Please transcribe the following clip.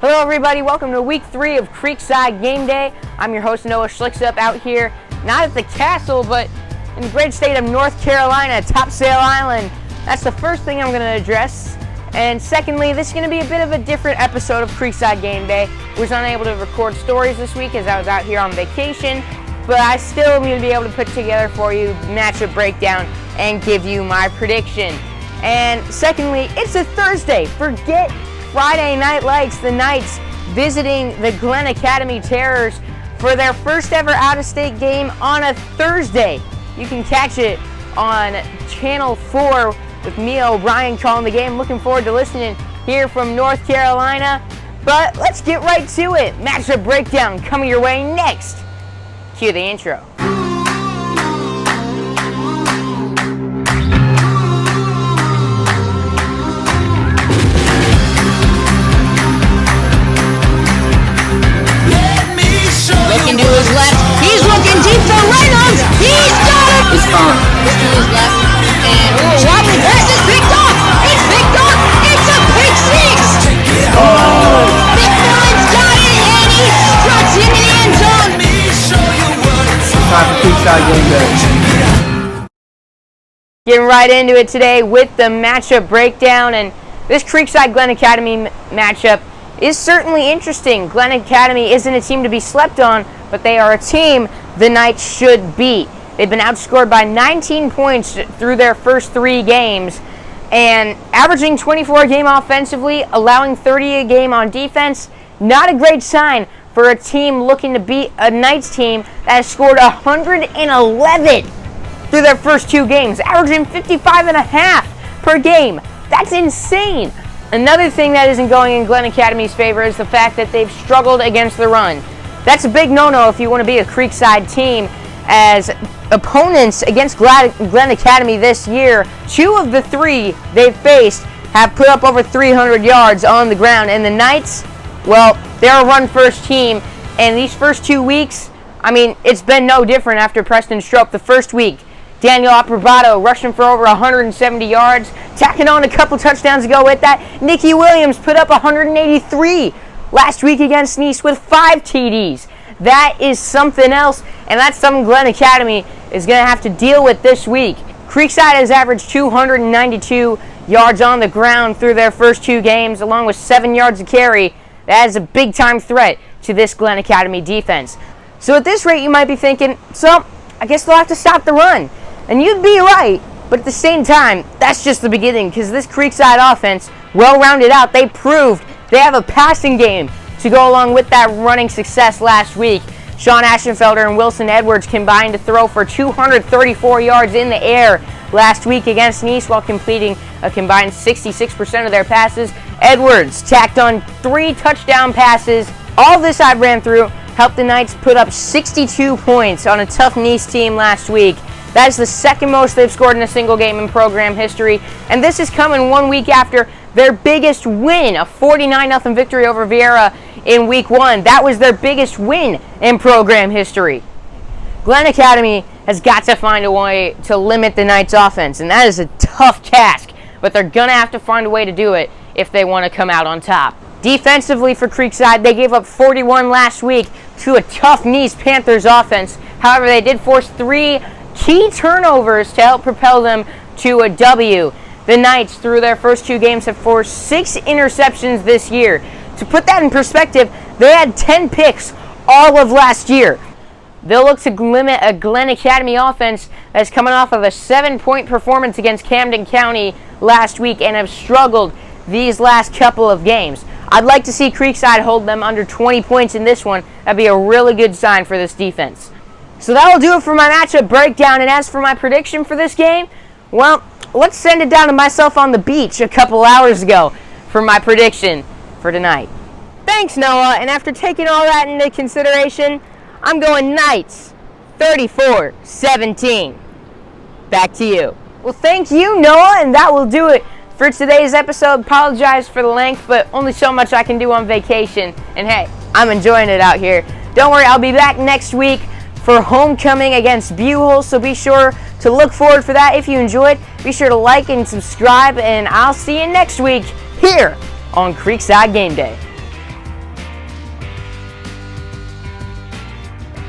Hello everybody, welcome to week 3 of Creekside Game Day. I'm your host Noah Schlicksup out here, not at the castle, but in the great state of North Carolina, Topsail Island. That's the first thing I'm going to address. And secondly, this is going to be a bit of a different episode of Creekside Game Day. I was unable to record stories this week as I was out here on vacation, but I still am going to be able to put together for you matchup breakdown and give you my prediction. And secondly, it's a Thursday. Forget Friday night lights, the Knights visiting the Glynn Academy Terrors for their first ever out-of-state game on a Thursday. You can catch it on Channel 4 with Mia O'Brien calling the game. Looking forward to listening here from North Carolina. But let's get right to it. Matchup breakdown coming your way next. Cue the intro. Looking to his left. He's looking deep for Reynolds. He's got it. He's gone. Looking to his left. And wobbly pass is picked off. It's picked off. It's a pick six. McMillan's got it, and he struts in the end zone. Time for Creekside Game Day. Getting right into it today with the matchup breakdown, and this Creekside Glynn Academy matchup is certainly interesting. Glynn Academy isn't a team to be slept on, but they are a team the Knights should beat. They've been outscored by 19 points through their first 3 games, and averaging 24 a game offensively, allowing 30 a game on defense. Not a great sign for a team looking to beat a Knights team that has scored 111 through their first 2 games, averaging 55.5 per game. That's insane. Another thing that isn't going in Glynn Academy's favor is the fact that they've struggled against the run. That's a big no-no if you want to be a Creekside team, as opponents against Glynn Academy this year, 2 of the 3 they've faced have put up over 300 yards on the ground. And the Knights, well, they're a run-first team, and these first 2 weeks, I mean, it's been no different after Preston Stroke. The first week, Daniel Approbato rushing for over 170 yards, tacking on a couple touchdowns to go with that. Nicky Williams put up 183 last week against Nice with 5 TDs. That is something else, and that's something Glynn Academy is going to have to deal with this week. Creekside has averaged 292 yards on the ground through their first 2 games, along with 7 yards a carry. That is a big-time threat to this Glynn Academy defense. So at this rate, you might be thinking, so I guess they'll have to stop the run. And you'd be right, but at the same time, that's just the beginning, because this Creekside offense, well-rounded out, they proved they have a passing game to go along with that running success last week. Sean Ashenfelder and Wilson Edwards combined to throw for 234 yards in the air last week against Nice while completing a combined 66% of their passes. Edwards tacked on 3 touchdown passes. All this I ran through helped the Knights put up 62 points on a tough Nice team last week. That is the second most they've scored in a single game in program history, and this is coming 1 week after their biggest win, a 49-0 victory over Vieira in week 1. That was their biggest win in program history. Glynn Academy has got to find a way to limit the Knights' offense, and that is a tough task, but they're going to have to find a way to do it if they want to come out on top. Defensively for Creekside, they gave up 41 last week to a tough Nice Panthers offense. However, they did force 3 key turnovers to help propel them to a W. The Knights, through their first 2 games, have forced 6 interceptions this year. To put that in perspective, they had 10 picks all of last year. They'll look to limit a Glynn Academy offense that's coming off of a 7-point performance against Camden County last week and have struggled these last couple of games. I'd like to see Creekside hold them under 20 points in this one. That'd be a really good sign for this defense. So that will do it for my matchup breakdown, and as for my prediction for this game, well, let's send it down to myself on the beach a couple hours ago for my prediction for tonight. Thanks, Noah, and after taking all that into consideration, I'm going Knights 34-17. Back to you. Well, thank you, Noah, and that will do it for today's episode. Apologize for the length, but only so much I can do on vacation, and hey, I'm enjoying it out here. Don't worry, I'll be back next week for homecoming against Buell, so be sure to look forward for that. If you enjoyed, be sure to like and subscribe, and I'll see you next week here on Creekside Game Day.